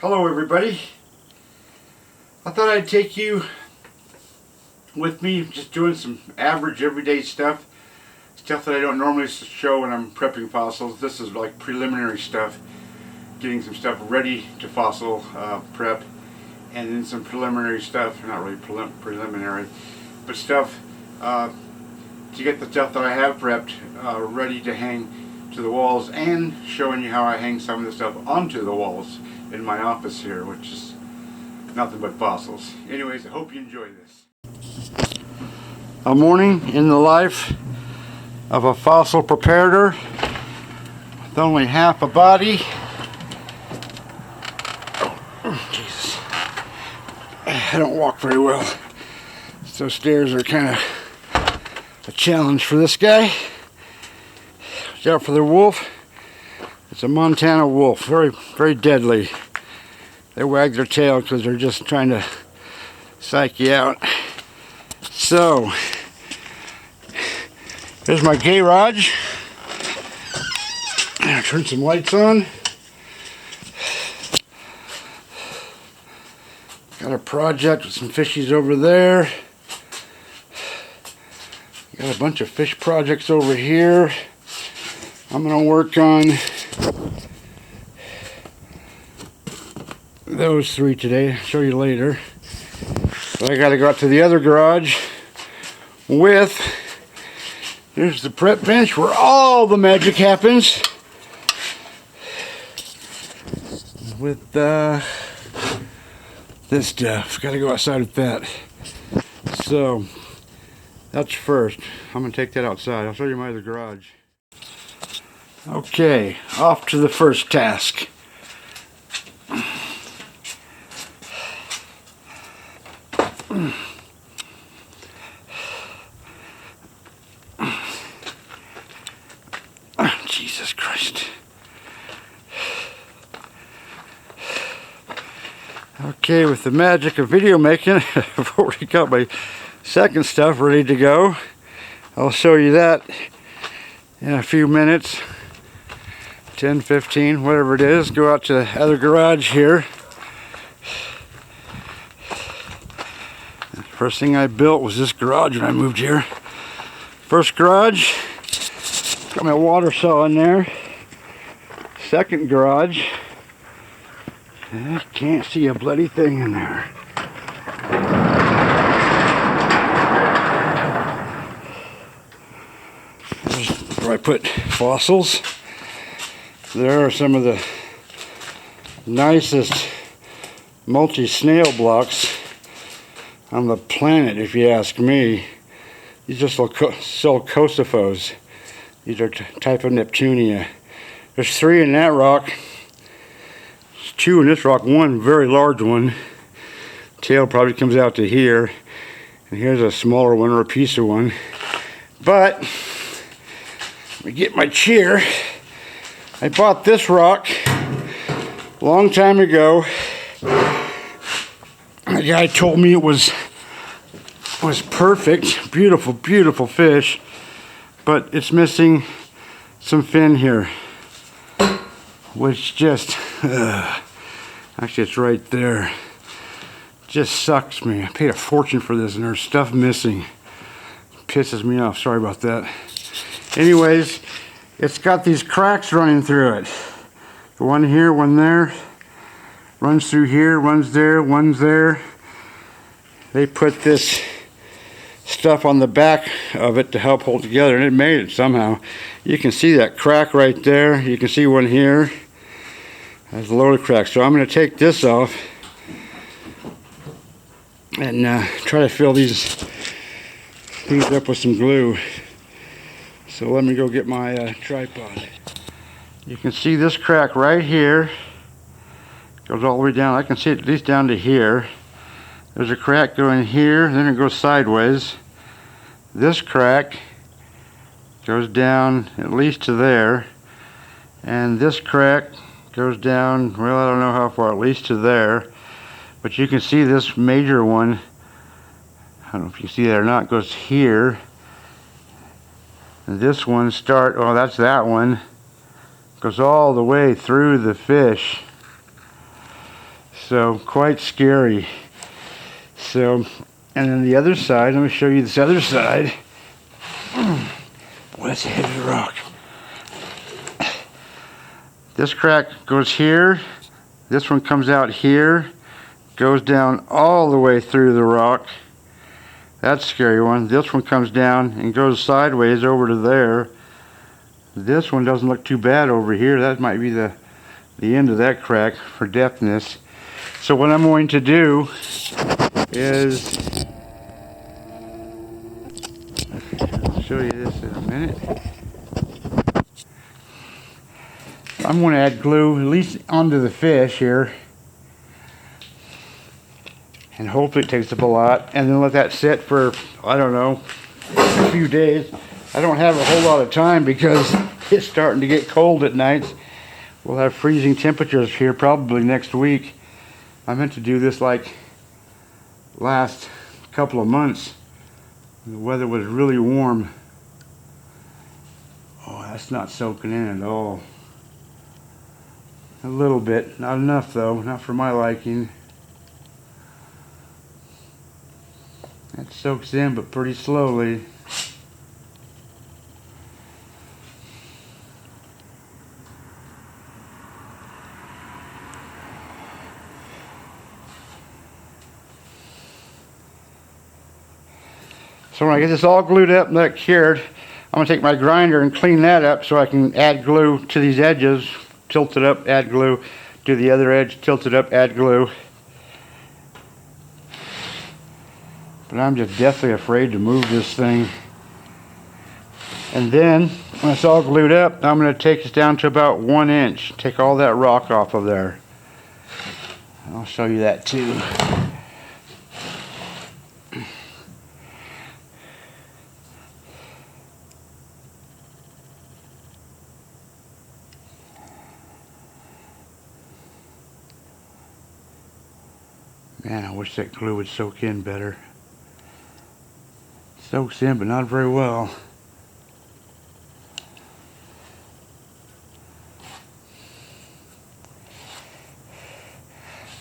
Hello everybody. I thought I'd take you with me just doing some average everyday stuff that I don't normally show when I'm prepping fossils. This is like preliminary stuff, getting some stuff ready to fossil prep, and then some preliminary stuff, not really preliminary, but stuff to get the stuff that I have prepped ready to hang to the walls, and showing you how I hang some of the stuff onto the walls in my office here, which is nothing but fossils. Anyways, I hope you enjoy this. A morning in the life of a fossil preparator with only half a body. Oh, Jesus. I don't walk very well, so stairs are kind of a challenge for this guy. Watch out for the wolf. It's a Montana wolf, very, very deadly. They wag their tail because they're just trying to psych you out. So, here's my garage. I'll turn some lights on. Got a project with some fishies over there. Got a bunch of fish projects over here. I'm going to work on those three today. I'll show you later. But I got to go out to the other garage with, here's the prep bench where all the magic happens. With this stuff. Got to go outside with that. So, that's first. I'm going to take that outside. I'll show you my other garage. Okay, off to the first task. Oh, Jesus Christ. Okay, with the magic of video making, I've already got my second stuff ready to go. I'll show you that in a few minutes. 10, 15, whatever it is. Go out to the other garage here. First thing I built was this garage when I moved here. First garage, got my water saw in there. Second garage, I can't see a bloody thing in there. There's where I put fossils. There are some of the nicest multi-snail blocks on the planet, if you ask me. These are Sulcosiphos. These are type of Neptunia. There's 3 in that rock. There's 2 in this rock. One very large one. Tail probably comes out to here. And here's a smaller one, or a piece of one. But let me get my chair. I bought this rock a long time ago. The guy told me it was perfect, beautiful, beautiful fish, but it's missing some fin here, which just, actually it's right there, just sucks me. I paid a fortune for this and there's stuff missing. Pisses me off, sorry about that. Anyways, it's got these cracks running through it. One here, one there. Runs through here, runs there, one's there. They put this stuff on the back of it to help hold together, and it made it somehow. You can see that crack right there. You can see one here. There's a load of cracks. So I'm going to take this off and try to fill these up with some glue. So let me go get my tripod. You can see this crack right here. Goes all the way down. I can see it at least down to here. There's a crack going here, then it goes sideways. This crack goes down at least to there. And this crack goes down, well, I don't know how far, at least to there. But you can see this major one, I don't know if you see that or not, goes here. And this one that's that one. Goes all the way through the fish. So quite scary. So, and then the other side, let me show you this other side. Boy, that's a heavy rock. This crack goes here. This one comes out here, goes down all the way through the rock. That's a scary one. This one comes down and goes sideways over to there. This one doesn't look too bad over here. That might be the end of that crack for depthness. So what I'm going to do is, I'll show you this in a minute. I'm going to add glue at least onto the fish here, and hopefully it takes up a lot, and then let that sit for, I don't know, a few days. I don't have a whole lot of time because it's starting to get cold at nights. We'll have freezing temperatures here probably next week. I meant to do this like last couple of months. The weather was really warm. Oh, that's not soaking in at all. A little bit, not enough though, not for my liking. That soaks in, but pretty slowly. So when I get this all glued up and that cured, I'm going to take my grinder and clean that up so I can add glue to these edges. Tilt it up, add glue. Do the other edge, tilt it up, add glue. But I'm just deathly afraid to move this thing. And then, when it's all glued up, I'm going to take this down to about 1 inch. Take all that rock off of there. I'll show you that too. Man, I wish that glue would soak in better. Soaks in, but not very well.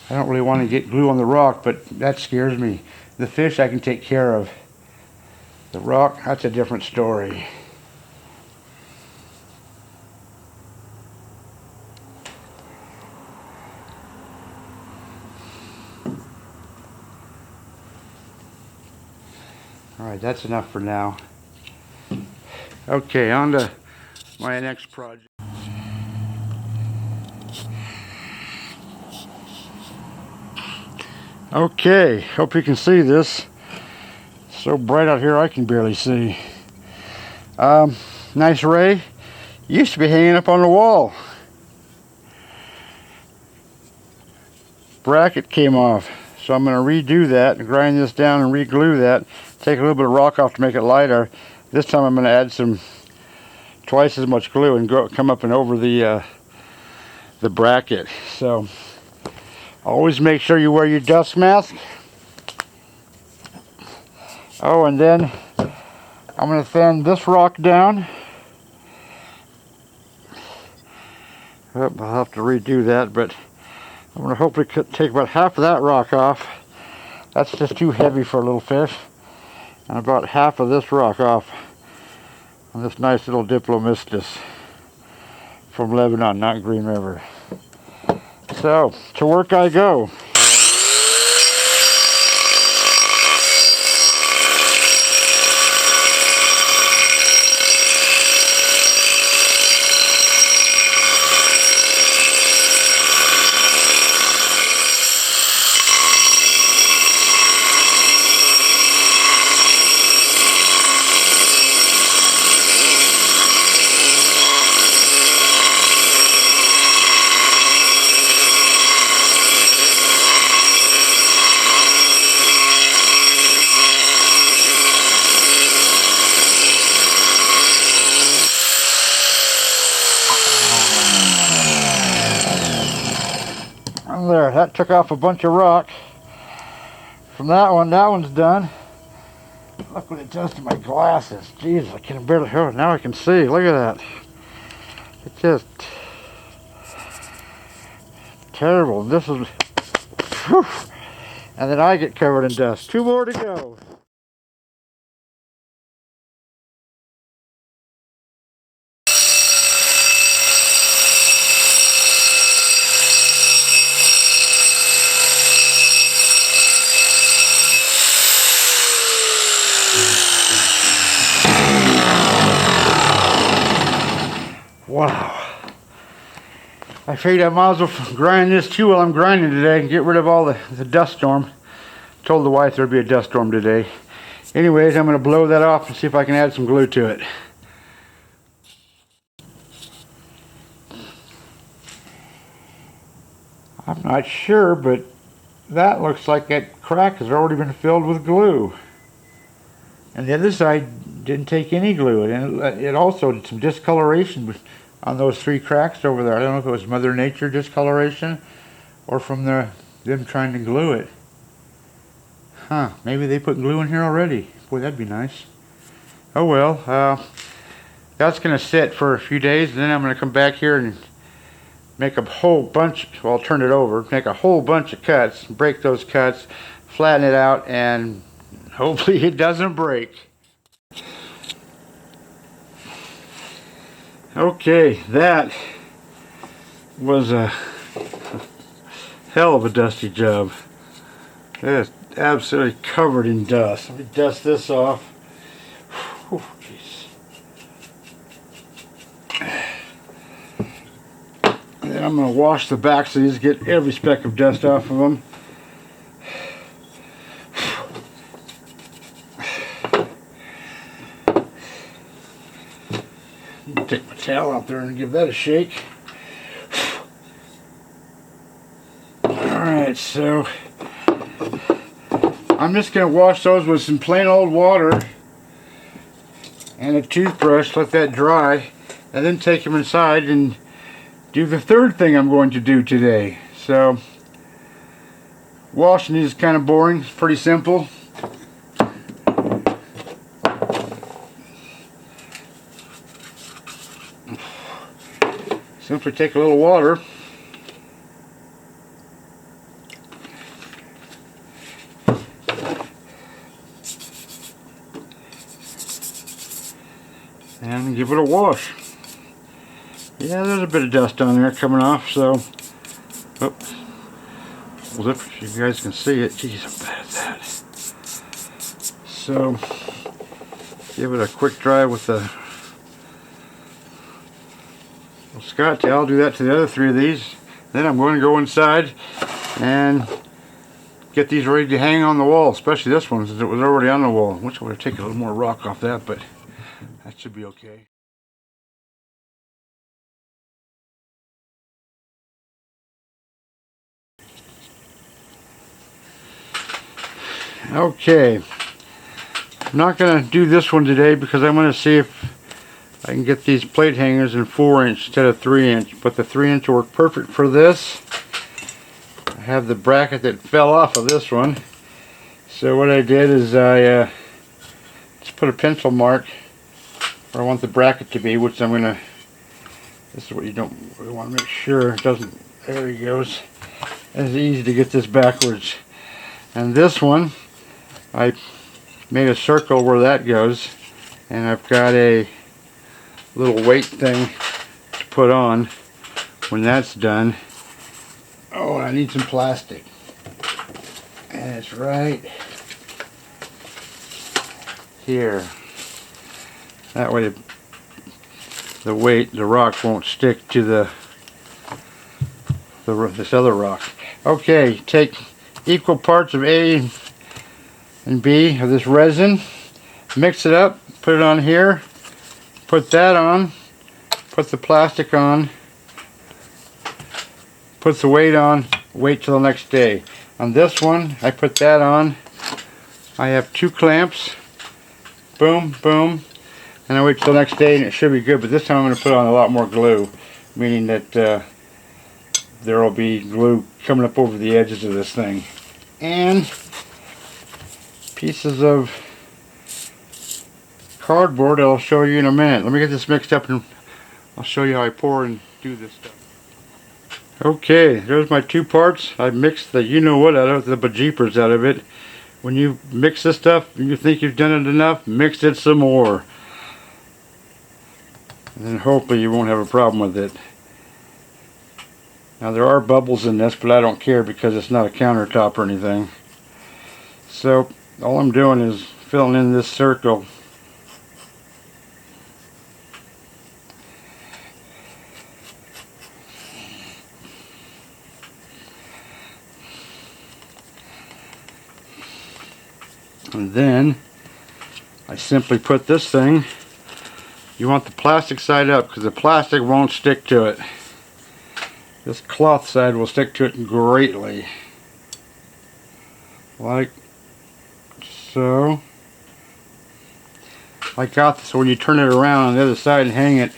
I don't really want to get glue on the rock, but that scares me. The fish I can take care of. The rock, that's a different story. Alright, that's enough for now. Okay, on to my next project. Okay, hope you can see this. It's so bright out here I can barely see. Nice ray. Used to be hanging up on the wall. Bracket came off. So I'm going to redo that and grind this down and re-glue that. Take a little bit of rock off to make it lighter. This time I'm going to add some twice as much glue and come up and over the bracket. So always make sure you wear your dust mask. Oh, and then I'm going to thin this rock down. I'll have to redo that, but I'm going to hopefully take about half of that rock off. That's just too heavy for a little fish. And about half of this rock off on this nice little Diplomystis from Lebanon, not Green River. So, to work I go. There, that took off a bunch of rock from that one. That one's done. Look what it does to my glasses. Jeez, I can barely, oh, now I can see. Look at that. It's just terrible. This is Whew. And then I get covered in dust. 2 more to go. Wow. I figured I might as well grind this too while I'm grinding today and get rid of all the dust storm. Told the wife there'd be a dust storm today. Anyways, I'm going to blow that off and see if I can add some glue to it. I'm not sure, but that looks like that crack has already been filled with glue. And the other side didn't take any glue. And it also did some discoloration on those 3 cracks over there. I don't know if it was Mother Nature discoloration or from them trying to glue it. Huh, maybe they put glue in here already. Boy, that'd be nice. Oh well, that's going to sit for a few days, and then I'm going to come back here and make a whole bunch, well, I'll turn it over, make a whole bunch of cuts, break those cuts, flatten it out, and hopefully it doesn't break. Okay, that was a hell of a dusty job. It is absolutely covered in dust. Let me dust this off. Whew, geez. And then I'm going to wash the backs of these, get every speck of dust off of them. Take my towel out there and give that a shake. Alright, so I'm just going to wash those with some plain old water and a toothbrush, let that dry, and then take them inside and do the third thing I'm going to do today. So, washing these is kind of boring, it's pretty simple. Simply take a little water and give it a wash. Yeah, there's a bit of dust on there coming off, so oops. Well, if you guys can see it, geez, I'm bad at that. So give it a quick dry with the Scotch towel. I'll do that to the other 3 of these. Then I'm going to go inside and get these ready to hang on the wall, especially this one since it was already on the wall. I wish I would have taken a little more rock off that, but that should be okay. Okay, I'm not going to do this one today because I'm going to see if I can get these plate hangers in 4-inch instead of 3-inch, but the 3-inch will work perfect for this. I have the bracket that fell off of this one, so what I did is I just put a pencil mark where I want the bracket to be, which I'm going to, this is what you don't really want to make sure it doesn't, there he goes. It's easy to get this backwards. And this one, I made a circle where that goes, and I've got a little weight thing to put on when that's done. Oh, I need some plastic, and it's right here. That way the weight, the rock won't stick to this other rock. Okay, take equal parts of A and B of this resin, mix it up, put it on here, put that on, put the plastic on, put the weight on, wait till the next day. On this one, I put that on. I have 2 clamps, boom, boom, and I wait till the next day and it should be good, but this time I'm going to put on a lot more glue, meaning that there will be glue coming up over the edges of this thing. And pieces of cardboard I'll show you in a minute. Let me get this mixed up and I'll show you how I pour and do this stuff. Okay, there's my 2 parts. I mixed the you-know-what out of it, the bejeepers out of it. When you mix this stuff and you think you've done it enough, mix it some more. And then hopefully you won't have a problem with it. Now there are bubbles in this, but I don't care because it's not a countertop or anything. So all I'm doing is filling in this circle. And then I simply put this thing, you want the plastic side up because the plastic won't stick to it. This cloth side will stick to it greatly. Like so. Like that, so when you turn it around on the other side and hang it,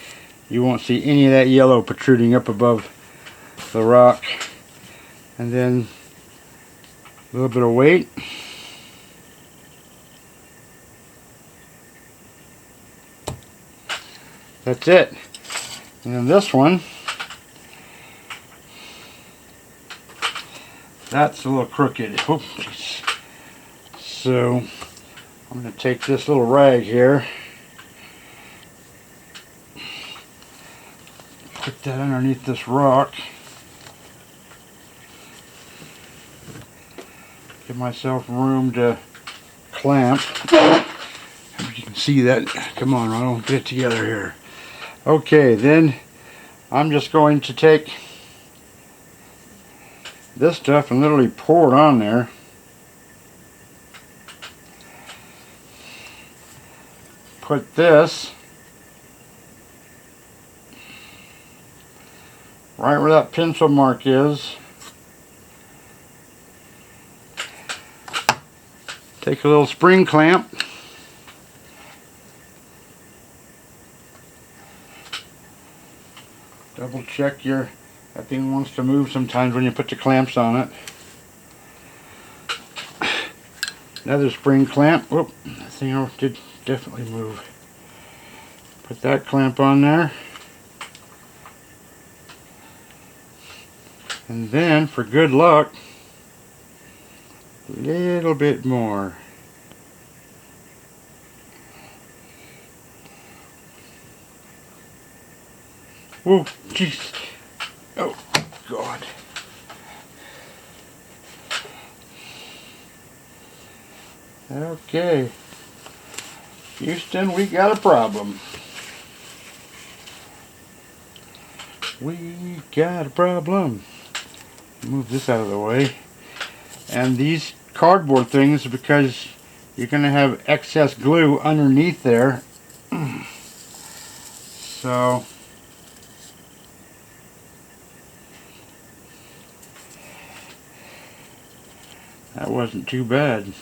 you won't see any of that yellow protruding up above the rock. And then a little bit of weight. That's it. And then this one, that's a little crooked. Oh, so I'm going to take this little rag here, put that underneath this rock, give myself room to clamp. If you can see that, come on Ronald, get it together here. Okay, then I'm just going to take this stuff and literally pour it on there. Put this right where that pencil mark is. Take a little spring clamp. Double check that thing wants to move sometimes when you put the clamps on it. Another spring clamp. Whoop, that thing did definitely move. Put that clamp on there. And then, for good luck, a little bit more. Whoa, jeez. Oh, God. Okay. Houston, we got a problem. We got a problem. Move this out of the way. And these cardboard things, because you're going to have excess glue underneath there. So that wasn't too bad.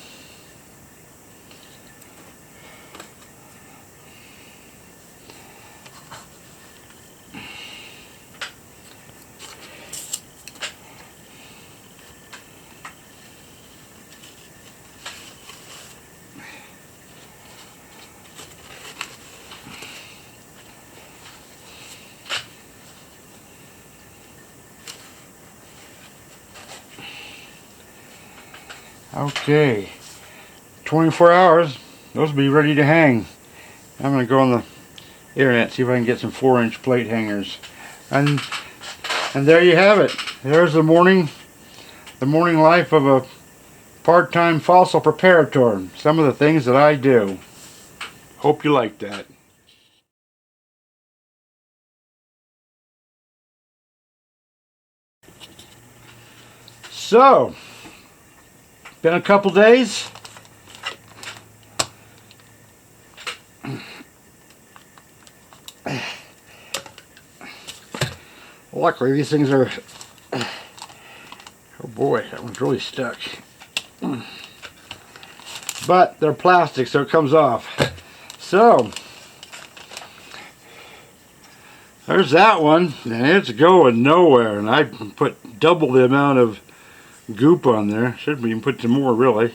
Okay, 24 hours, those will be ready to hang. I'm going to go on the internet, see if I can get some 4-inch plate hangers. And there you have it. There's the morning life of a part-time fossil preparator. Some of the things that I do. Hope you like that. So, been a couple days. Luckily these things are, oh boy, that one's really stuck. But they're plastic, so it comes off. So, there's that one, and it's going nowhere. And I put double the amount of goop on there. Should even put some more, really.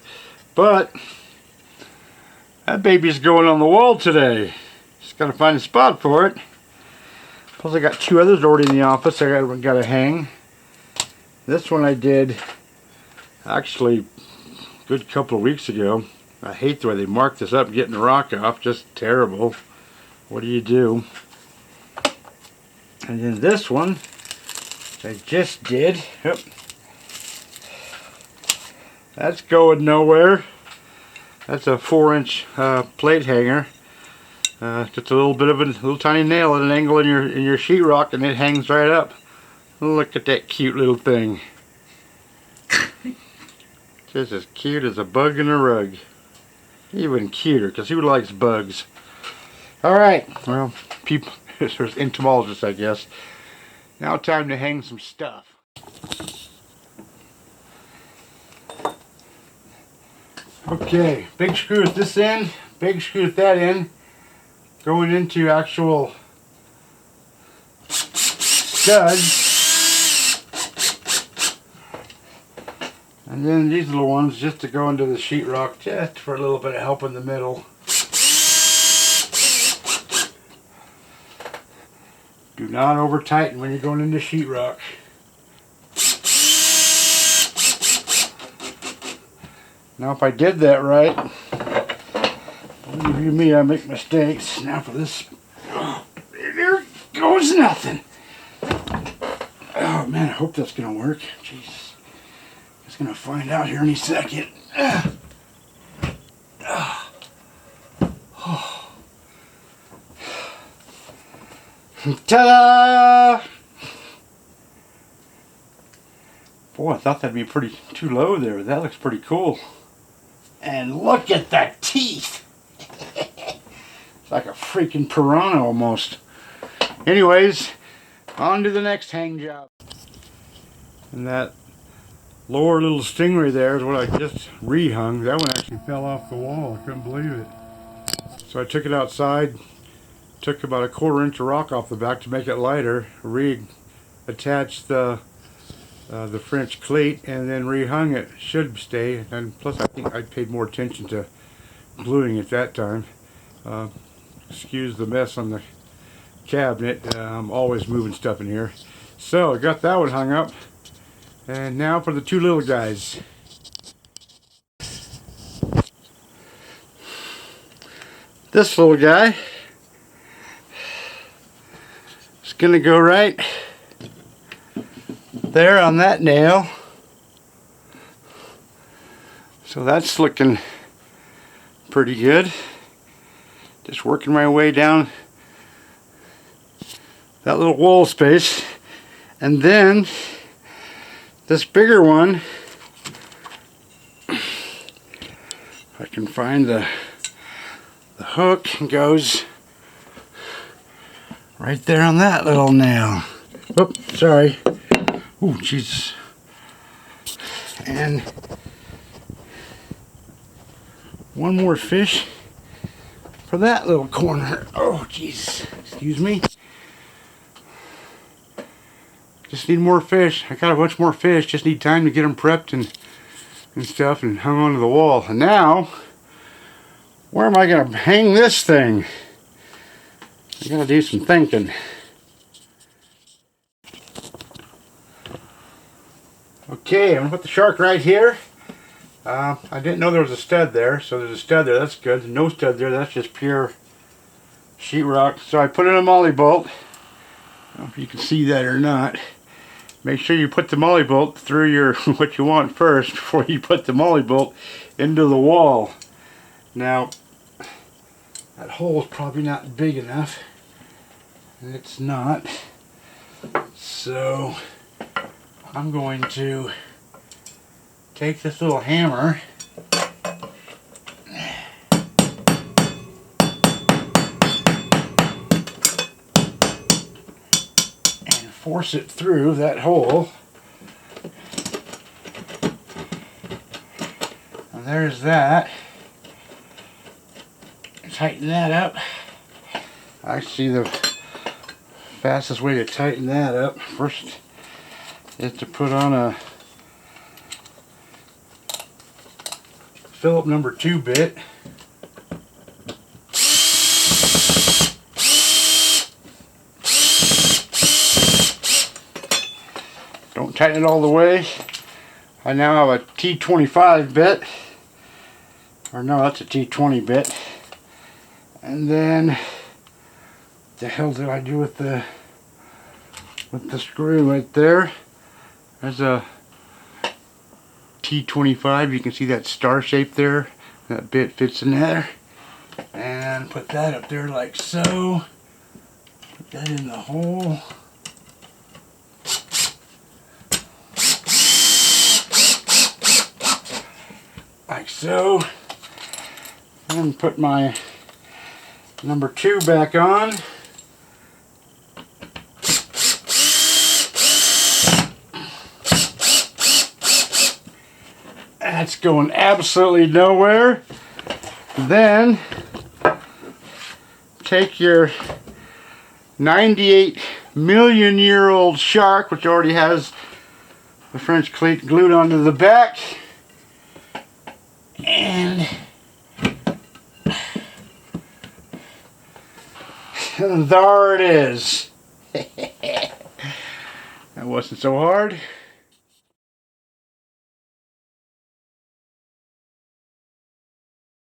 But that baby's going on the wall today. Just got to find a spot for it. Plus I got 2 others already in the office I got to hang. This one I did actually a good couple of weeks ago. I hate the way they mark this up, getting the rock off, just terrible. What do you do? And then this one I just did. Yep. That's going nowhere. That's a 4-inch plate hanger. Just a little bit of a little tiny nail at an angle in your sheetrock, and it hangs right up. Look at that cute little thing. Just as cute as a bug in a rug. Even cuter, because who likes bugs? Alright, well, people, there's entomologists, I guess. Now time to hang some stuff. Okay, big screw at this end, big screw at that end, going into actual studs. And then these little ones just to go into the sheetrock, just for a little bit of help in the middle. Do not over tighten when you're going into sheetrock. Now if I did that right, believe you me, I make mistakes. Now for this, oh, there goes nothing. Oh man, I hope that's gonna work. Jesus, just gonna find out here any second. Ta-da! Boy, I thought that'd be pretty too low there. That looks pretty cool. And look at the teeth! It's like a freaking piranha almost. Anyways, on to the next hang job. And that lower little stingray there is what I just rehung. That one actually fell off the wall. I couldn't believe it. So I took it outside, took about a 1/4 inch of rock off the back to make it lighter, reattached the French cleat, and then rehung it. Should stay, and plus I think I paid more attention to gluing it that time. Excuse the mess on the cabinet. I'm always moving stuff in here. So I got that one hung up, and now for the two little guys. This little guy is gonna go right there on that nail. So that's looking pretty good. Just working my way down that little wall space. And then this bigger one, if I can find the hook, goes right there on that little nail. Oops, sorry. Oh, Jesus. And one more fish for that little corner. Oh, jeez. Excuse me. Just need more fish. I got a bunch more fish. Just need time to get them prepped and stuff and hung onto the wall. And now, where am I going to hang this thing? I got to do some thinking. Okay, I'm going to put the shark right here. I didn't know there was a stud there, so there's a stud there. That's good. No stud there. That's just pure sheetrock. So I put in a molly bolt. I don't know if you can see that or not. Make sure you put the molly bolt through your what you want first before you put the molly bolt into the wall. Now, that hole is probably not big enough. It's not. So I'm going to take this little hammer and force it through that hole. And there's that. Tighten that up. Actually, the fastest way to tighten that up first is to put on a Phillips number 2 bit. Don't tighten it all the way. I now have a T25 bit. Or no, that's a T20 bit. And then, what the hell did I do with the screw right there? There's a T25. You can see that star shape there. That bit fits in there. And put that up there like so. Put that in the hole. Like so. And put my number 2 back on. That's going absolutely nowhere. Then take your 98 million year old shark, which already has the French cleat glued onto the back, and there it is. That wasn't so hard.